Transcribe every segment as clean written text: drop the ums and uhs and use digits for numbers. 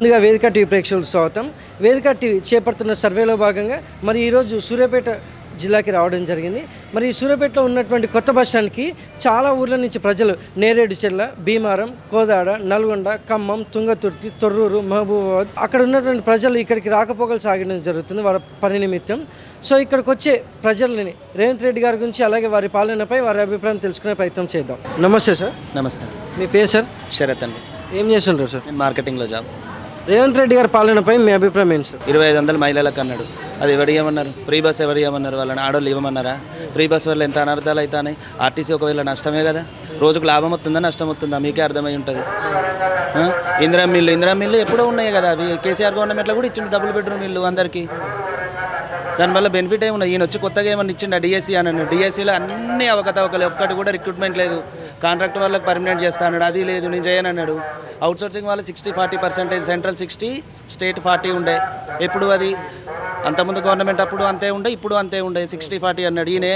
ముందుగా వేదిక టీవీ ప్రేక్షకులకు స్వాగతం. వేదిక టీవీ చేపడుతున్న సర్వేలో భాగంగా మరి ఈరోజు సూర్యాపేట జిల్లాకి రావడం జరిగింది. మరి ఈ సూర్యాపేటలో ఉన్నటువంటి కొత్త బస్ స్టాండ్కి చాలా ఊర్ల నుంచి ప్రజలు నేరేడుచెర్ల, భీమారం, కోదాడ, నల్గొండ, ఖమ్మం, తుంగతుర్తి, తొర్రూరు, మహబూబాబాద్ అక్కడ ఉన్నటువంటి ప్రజలు ఇక్కడికి రాకపోకలు సాగడం జరుగుతుంది వారి పని నిమిత్తం. సో ఇక్కడికి వచ్చే ప్రజలని రేవంత్ రెడ్డి గారి గురించి అలాగే వారి పాలనపై వారి అభిప్రాయం తెలుసుకునే ప్రయత్నం చేద్దాం. నమస్తే సార్. నమస్తే. మీ పేరు సార్? శరత్ అండి. ఏం చేస్తుంటారు సార్? నేను మార్కెటింగ్లో జాబ్. రేవంత్ రెడ్డి గారి పాలనపై మీ అభిప్రాయం ఏంటి సార్? 2500 మహిళలకు అన్నాడు. అది ఎవరు ఇవ్వమన్నారు? ఫ్రీ బస్ ఎవరు ఇవ్వమన్నారు? వాళ్ళని ఆడోళ్ళు ఇవ్వమన్నారా? ఫ్రీ బస్ వల్ల ఎంత అనర్థాలు అవుతాయి. ఆర్టీసీ ఒకవేళ నష్టమే కదా, రోజుకు లాభం వస్తుందా నష్టం వస్తుందా మీకే అర్థమై ఉంటుంది. ఇందిరా మిల్లు ఎప్పుడో ఉన్నాయి కదా, అవి కేసీఆర్ గవర్నమెంట్లో కూడా ఇచ్చిండు డబుల్ బెడ్రూమ్ ఇల్లు అందరికీ. దానివల్ల బెనిఫిట్ ఏమున్నది? ఈయన వచ్చి కొత్తగా ఏమన్నా ఇచ్చిండు డిఎస్సీ అని. డిఎస్సీలో అన్ని అవకతవకలు, ఒక్కటి కూడా రిక్రూట్మెంట్ లేదు. కాంట్రాక్ట్ వాళ్ళకి పర్మనెంట్ చేస్తా అన్నాడు, అది లేదు. నేను చేయనన్నాడు. అవుట్సోర్సింగ్ వాళ్ళు 60-40%, సెంట్రల్ 60, స్టేట్ 40 ఉండే. ఎప్పుడు అది అంతకుముందు గవర్నమెంట్ అప్పుడు అంతే ఉండే, ఇప్పుడు అంతే ఉండే. 60-40 అన్నాడు. ఈయనే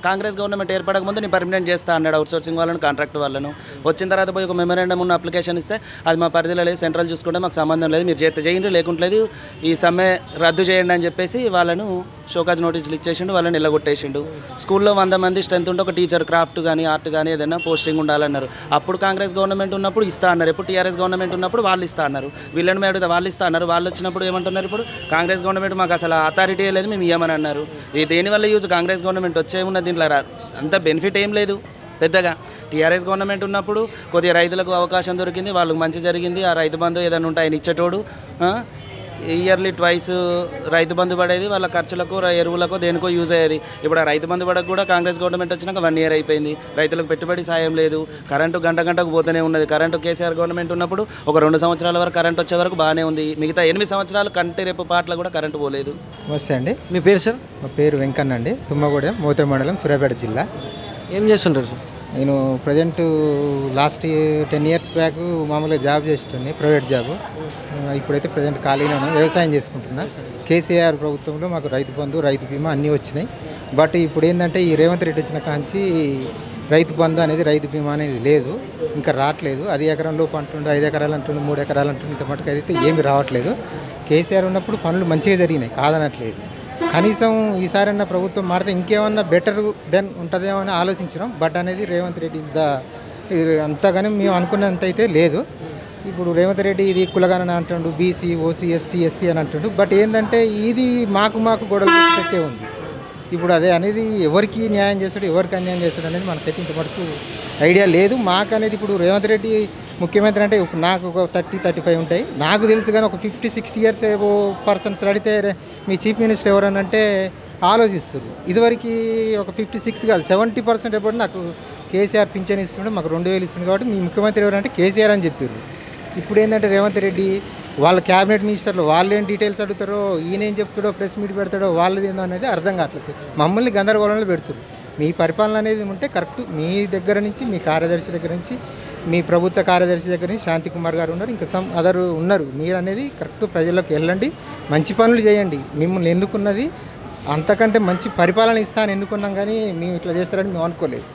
కాంగ్రెస్ గవర్నమెంట్ ఏర్పడక ముందు నేను పర్మనెంట్ చేస్తా అన్నాడు అవుట్సోర్సింగ్ వాళ్ళను, కాంట్రాక్ట్ వాళ్ళను. వచ్చిన తర్వాత పోయి ఒక మెమోరాండం ఉన్న అప్లికేషన్ ఇస్తే అది మా పరిధిలో లేదు, సెంట్రల్ చూసుకుంటే మాకు సంబంధం లేదు, మీరు చేయండి లేకుంటలేదు, ఈ సమ్మె రద్దు చేయండి అని చెప్పేసి వాళ్ళను షోకాజ్ నోటీసులు ఇచ్చేసిండు, వాళ్ళని నిలగొట్టేసిండు. స్కూల్లో 100 మంది స్ట్రెంత్ ఉంటే ఒక టీచర్ క్రాఫ్ట్ కానీ ఆర్ట్ కానీ ఏదైనా పోస్టింగ్ ఉండాలన్నారు. అప్పుడు కాంగ్రెస్ గవర్నమెంట్ ఉన్నప్పుడు ఇస్తా అన్నారు, ఎప్పుడు టీఆర్ఎస్ గవర్నమెంట్ ఉన్నప్పుడు వాళ్ళు ఇస్తా అన్నారు. వీళ్ళని అడిగితే వాళ్ళు ఇస్తా అన్నారు. వాళ్ళు వచ్చినప్పుడు ఏమంటున్నారు? ఇప్పుడు కాంగ్రెస్ గవర్నమెంట్ మాకు అసలు అథారిటీ లేదు, మేము ఇవ్వమని అన్నారు. ఇది దేనివల్ల యూజ్? కాంగ్రెస్ గవర్నమెంట్ వచ్చేమున్నది దీంట్లో అంత బెనిఫిట్ ఏం లేదు పెద్దగా. టీఆర్ఎస్ గవర్నమెంట్ ఉన్నప్పుడు కొద్దిగా రైతులకు అవకాశం దొరికింది, వాళ్ళకి మంచి జరిగింది. ఆ రైతు బంధు ఏదైనా ఉంటే ఆయన ఇచ్చేటోడు. ఇయర్లీ ట్వైస్ రైతు బంధు పడేది, వాళ్ళ ఖర్చులకు ఎరువులకు దేనికో యూజ్ అయ్యేది. ఇప్పుడు ఆ రైతు బంధు పడక కూడా కాంగ్రెస్ గవర్నమెంట్ వచ్చినాక 1 year అయిపోయింది. రైతులకు పెట్టుబడి సాయం లేదు. కరెంటు గంటకు పోతూనే ఉన్నది. కరెంటు కేసీఆర్ గవర్నమెంట్ ఉన్నప్పుడు ఒక 2 సంవత్సరాల వరకు కరెంట్ వచ్చే వరకు బాగానే ఉంది. మిగతా 8 సంవత్సరాలు కంటి రేపు పాటలు కూడా కరెంటు పోలేదు. నమస్తే అండి. మీ పేరు సార్? మా పేరు వెంకన్న అండి. తుమ్మగూడెం, మోతే మండలం, సూర్యాపేట జిల్లా. ఏం చేస్తుంటారు సార్? నేను ప్రజెంట్ లాస్ట్ 10 years బ్యాక్ మామూలుగా జాబ్ చేస్తుండే, ప్రైవేట్ జాబ్. ఇప్పుడైతే ప్రజెంట్ ఖాళీలో వ్యవసాయం చేసుకుంటున్నా. కేసీఆర్ ప్రభుత్వంలో మాకు రైతు బంధు, రైతు బీమా అన్నీ వచ్చినాయి. బట్ ఇప్పుడు ఏంటంటే ఈ రేవంత్ రెడ్డి వచ్చిన కాంచి రైతు బంధు అనేది, రైతు బీమా అనేది లేదు, ఇంకా రావట్లేదు. 10 ఎకరం లోపు అంటుండే, 5 ఎకరాలు అంటుండే, 3 ఎకరాలు అంటుండే, ఇంత మటుకు అయితే ఏమి రావట్లేదు. కేసీఆర్ ఉన్నప్పుడు పనులు మంచిగా జరిగినాయి, కాదనట్లేదు. కనీసం ఈసారన్న ప్రభుత్వం మారితే ఇంకేమన్నా బెటర్ దెన్ ఉంటుందేమో అని ఆలోచించినాం. బట్ అనేది రేవంత్ రెడ్డి ఇస్ ద అంతగానే మేము అనుకున్నంత అయితే లేదు. ఇప్పుడు రేవంత్ రెడ్డి ఇది కులగానని అంటుండు, బీసీ, ఓసీ, ఎస్టీ, ఎస్సీ అని అంటుండు. బట్ ఏంటంటే ఇది మాకు గొడవలు పెట్టే ఉంది. ఇప్పుడు అదే అనేది ఎవరికి న్యాయం చేస్తాడు, ఎవరికి అన్యాయం చేస్తాడు అనేది మనకైతే ఇంత మటుకు ఐడియా లేదు. మాకు అనేది ఇప్పుడు రేవంత్ రెడ్డి ముఖ్యమంత్రి అంటే నాకు ఒక 30-35 ఉంటాయి నాకు తెలుసు. కానీ ఒక 50-60 years ఏవో పర్సన్స్ అడిగితే మీ చీఫ్ మినిస్టర్ ఎవరనంటే ఆలోచిస్తారు. ఇదివరకు ఒక 56 కాదు 70% ఎప్పుడు నాకు కేసీఆర్ పింఛన్ ఇస్తుండే, మాకు 2000 ఇస్తుంది. కాబట్టి మీ ముఖ్యమంత్రి ఎవరంటే కేసీఆర్ అని చెప్పారు. ఇప్పుడు ఏంటంటే రేవంత్ రెడ్డి వాళ్ళ క్యాబినెట్ మినిస్టర్లు వాళ్ళు ఏం డీటెయిల్స్ అడుగుతారో, ఈయన ఏం చెప్తాడో, ప్రెస్ మీట్ పెడతాడో, వాళ్ళది ఏందో అనేది అర్థం కావట్లేదు. మమ్మల్ని గందరగోళంలో పెడుతుంది. మీ పరిపాలన అనేది ఉంటే కరెక్ట్, మీ దగ్గర నుంచి, మీ కార్యదర్శి దగ్గర నుంచి, మీ ప్రభుత్వ కార్యదర్శి దగ్గర నుంచి శాంతి కుమార్ గారు ఉన్నారు, ఇంకా సమ్ అదర్ ఉన్నారు. మీరు అనేది కరెక్ట్ ప్రజల్లోకి వెళ్ళండి, మంచి పనులు చేయండి. మిమ్మల్ని ఎన్నుకున్నది అంతకంటే మంచి పరిపాలన ఇస్తాను ఎన్నుకున్నాం, కానీ మేము ఇట్లా చేస్తారని మేము అనుకోలేదు.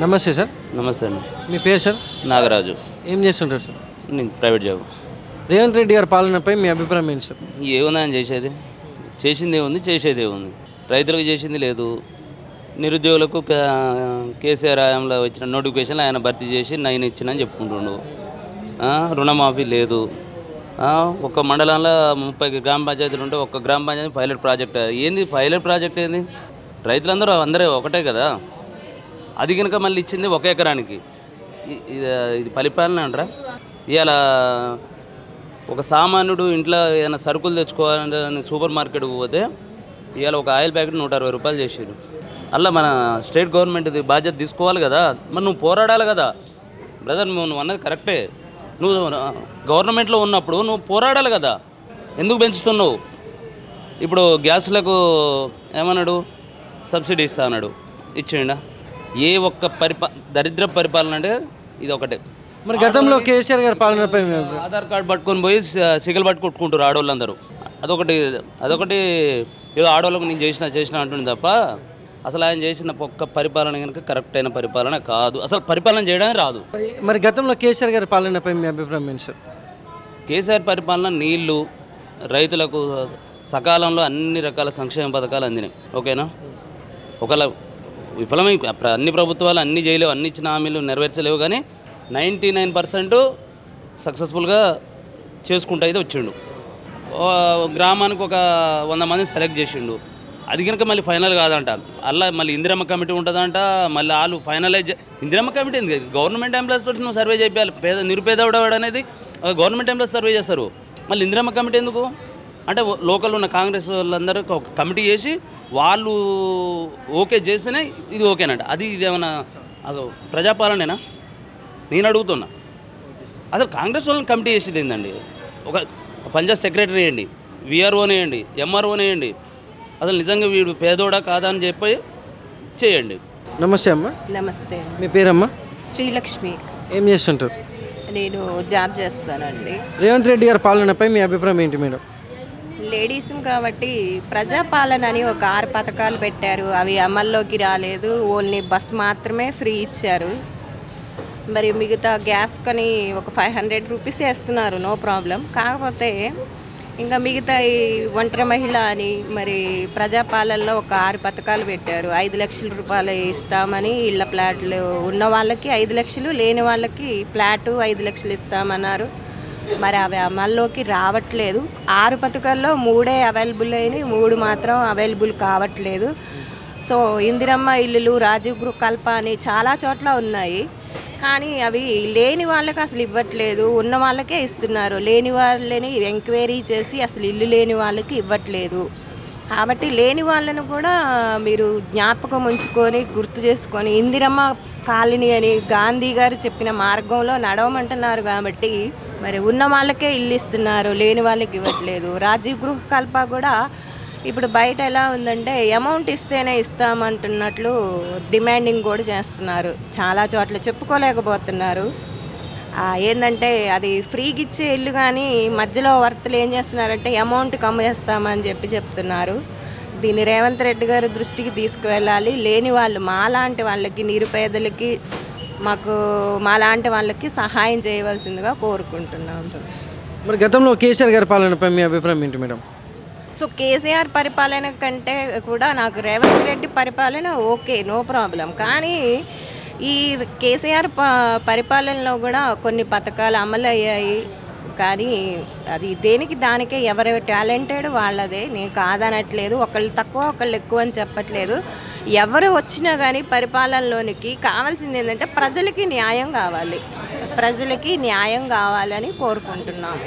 నమస్తే సార్. నమస్తే అండి. మీ పేరు సార్? నాగరాజు. ఏం చేస్తుంటారు సార్? నేను ప్రైవేట్ జాబ్. రేవంత్ రెడ్డి గారి పాలనపై మీ అభిప్రాయం ఏంటి సార్? ఏముంది ఆయన చేసేది? చేసిందే ఉంది, చేసేదే ఉంది. రైతులకు చేసింది లేదు. నిరుద్యోగులకు కేసీఆర్ హయాంలో వచ్చిన నోటిఫికేషన్లు ఆయన భర్తీ చేసి 9 ఇచ్చినని చెప్పుకుంటుండు. రుణమాఫీ లేదు. ఒక మండలంలో 30 గ్రామ పంచాయతీలు ఉంటే ఒక్క గ్రామ పంచాయతీ పైలట్ ప్రాజెక్ట్. ఏంది పైలట్ ప్రాజెక్ట్? ఏంది? అందరూ ఒకటే కదా. అది కనుక మళ్ళీ ఇచ్చింది 1 ఎకరానికి. ఇది పరిపాలన అంటారా? ఇవాళ ఒక సామాన్యుడు ఇంట్లో ఏమైనా సరుకులు తెచ్చుకోవాలని సూపర్ మార్కెట్కి పోతే ఇవాళ ఒక ఆయిల్ ప్యాకెట్ 160 రూపాయలు చేసారు. అలా మన స్టేట్ గవర్నమెంట్ బాధ్యత తీసుకోవాలి కదా. మరి నువ్వు పోరాడాలి కదా బ్రదర్. నువ్వు అన్నది కరెక్టే. నువ్వు గవర్నమెంట్లో ఉన్నప్పుడు నువ్వు పోరాడాలి కదా. ఎందుకు పెంచుతున్నావు? ఇప్పుడు గ్యాస్లకు ఏమన్నాడు? సబ్సిడీ ఇస్తా అన్నాడు, ఇచ్చిండా? ఏ ఒక్క దరిద్ర పరిపాలన అంటే ఇది ఒకటే. మరి గతంలో కేసీఆర్ గారి పాలనపై ఆధార్ కార్డు పట్టుకొని పోయి సిగలు పట్టుకుంటుకుంటారు ఆడవాళ్ళందరూ. అదొకటి ఏదో ఆడవాళ్ళకు నేను చేసిన అంటుంది తప్ప అసలు ఆయన చేసిన ఒక్క పరిపాలన కనుక కరెక్ట్ అయిన పరిపాలన కాదు. అసలు పరిపాలన చేయడానికి రాదు. మరి గతంలో కేసీఆర్ గారి పాలనపై మీ అభిప్రాయం ఏంటి సార్? కేసీఆర్ పరిపాలన నీళ్లు రైతులకు సకాలంలో అన్ని రకాల సంక్షేమ పథకాలు అందినాయి. ఓకేనా? ఒకవేళ విఫలమై అన్ని ప్రభుత్వాలు అన్ని చేయలేవు, అన్ని ఇచ్చిన హామీలు నెరవేర్చలేవు, కానీ 99% సక్సెస్ఫుల్గా చేసుకుంటూ అయితే వచ్చిండు. గ్రామానికి ఒక 100 మందిని సెలెక్ట్ చేసిండు. అది కనుక మళ్ళీ ఫైనల్ కాదంట, అలా మళ్ళీ ఇందిరమ్మ కమిటీ ఉంటుందంట. మళ్ళీ వాళ్ళు ఫైనలైజ్ ఇందిరమ్మ కమిటీ ఎందుకు? గవర్నమెంట్ ఎంప్లాయీస్ తోటి నువ్వు సర్వే చేయాలి. నిరుపేదవాడు అనేది గవర్నమెంట్ ఎంప్లాయీస్ సర్వే చేస్తారు. మళ్ళీ ఇందిరమ్మ కమిటీ ఎందుకు అంటే లోకల్ ఉన్న కాంగ్రెస్ వాళ్ళందరూ ఒక కమిటీ చేసి వాళ్ళు ఓకే చేస్తేనే ఇది ఓకేనంట. అది ఇదేమన్నా ప్రజాపాలనేనా నేను అడుగుతున్నా. అసలు కాంగ్రెస్ వాళ్ళని కమిటీ చేసేది ఏందండి? ఒక పంచాయత్ సెక్రటరీ వేయండి, విఆర్ఓని వేయండి, ఎంఆర్ఓని వేయండి. అసలు నిజంగా వీడు పేదోడా కాదా అని చెప్పి చేయండి. నమస్తే అమ్మ. నమస్తే. మీ పేరమ్మా? శ్రీలక్ష్మి. ఏం చేస్తుంటారు? నేను జాబ్ చేస్తానండి. రేవంత్ రెడ్డి గారి పాలనపై మీ అభిప్రాయం ఏంటి మేడం? లేడీస్ కాబట్టి ప్రజాపాలన అని ఒక 6 పథకాలు పెట్టారు, అవి అమల్లోకి రాలేదు. ఓన్లీ బస్ మాత్రమే ఫ్రీ ఇచ్చారు. మరి మిగతా గ్యాస్ కని ఒక 500 రూపీస్ వేస్తున్నారు, నో ప్రాబ్లం. కాకపోతే ఇంకా మిగతా ఈ ఒంటరి మహిళ అని మరి ప్రజాపాలనలో ఒక 6 పథకాలు పెట్టారు. 5 లక్షల రూపాయలు ఇస్తామని, ఇళ్ళ ప్లాట్లు ఉన్న వాళ్ళకి 5 లక్షలు, లేని వాళ్ళకి ఫ్లాటు 5 లక్షలు ఇస్తామన్నారు. మరి అవి అమల్లోకి రావట్లేదు. 6 పథకాల్లో 3 అవైలబుల్ అయినాయి, 3 మాత్రం అవైలబుల్ కావట్లేదు. సో ఇందిరమ్మ ఇల్లులు, రాజీవ్ గృహ కల్ప అని చాలా చోట్ల ఉన్నాయి, కానీ అవి లేని వాళ్ళకి అసలు ఇవ్వట్లేదు, ఉన్న వాళ్ళకే ఇస్తున్నారు. లేని వాళ్ళని ఎంక్వైరీ చేసి అసలు ఇల్లు లేని వాళ్ళకి ఇవ్వట్లేదు. కాబట్టి లేని వాళ్ళను కూడా మీరు జ్ఞాపకం ఉంచుకొని గుర్తు చేసుకొని ఇందిరమ్మ కాలనీ అని గాంధీ గారు చెప్పిన మార్గంలో నడవమంటున్నారు. కాబట్టి మరి ఉన్న వాళ్ళకే ఇల్లు ఇస్తున్నారు, లేని వాళ్ళకి ఇవ్వట్లేదు. రాజీవ్ గృహ కల్ప కూడా ఇప్పుడు బయట ఎలా ఉందంటే అమౌంట్ ఇస్తేనే ఇస్తామంటున్నట్లు డిమాండింగ్ కూడా చేస్తున్నారు. చాలా చోట్ల చెప్పుకోలేకపోతున్నారు. ఏంటంటే అది ఫ్రీగా ఇచ్చే ఇల్లు, కానీ మధ్యలో వర్తలు ఏం చేస్తున్నారంటే అమౌంట్ కమ్ము చేస్తామని చెప్తున్నారు. దీన్ని రేవంత్ రెడ్డి గారి దృష్టికి తీసుకువెళ్ళాలి. లేని వాళ్ళు మాలాంటి వాళ్ళకి, నిరుపేదలకి, మాలాంటి వాళ్ళకి సహాయం చేయవలసిందిగా కోరుకుంటున్నాం. మరి గతంలో కేసీఆర్ గారి పాలనపై మీ అభిప్రాయం ఏంటి మేడం? సో కేసీఆర్ పరిపాలన కంటే కూడా నాకు రేవంత్ రెడ్డి పరిపాలన ఓకే, నో ప్రాబ్లం. కానీ ఈ కేసీఆర్ పరిపాలనలో కూడా కొన్ని పథకాలు అమలు అయ్యాయి, కానీ అది దేనికి దానికే ఎవరి టాలెంటెడ్ వాళ్ళదే. నేను కాదనట్లేదు, ఒకళ్ళు తక్కువ ఒకళ్ళు ఎక్కువ అని చెప్పట్లేదు. ఎవరు వచ్చినా కానీ పరిపాలనలోనికి కావాల్సింది ఏంటంటే ప్రజలకి న్యాయం కావాలి, ప్రజలకి న్యాయం కావాలని కోరుకుంటున్నాం.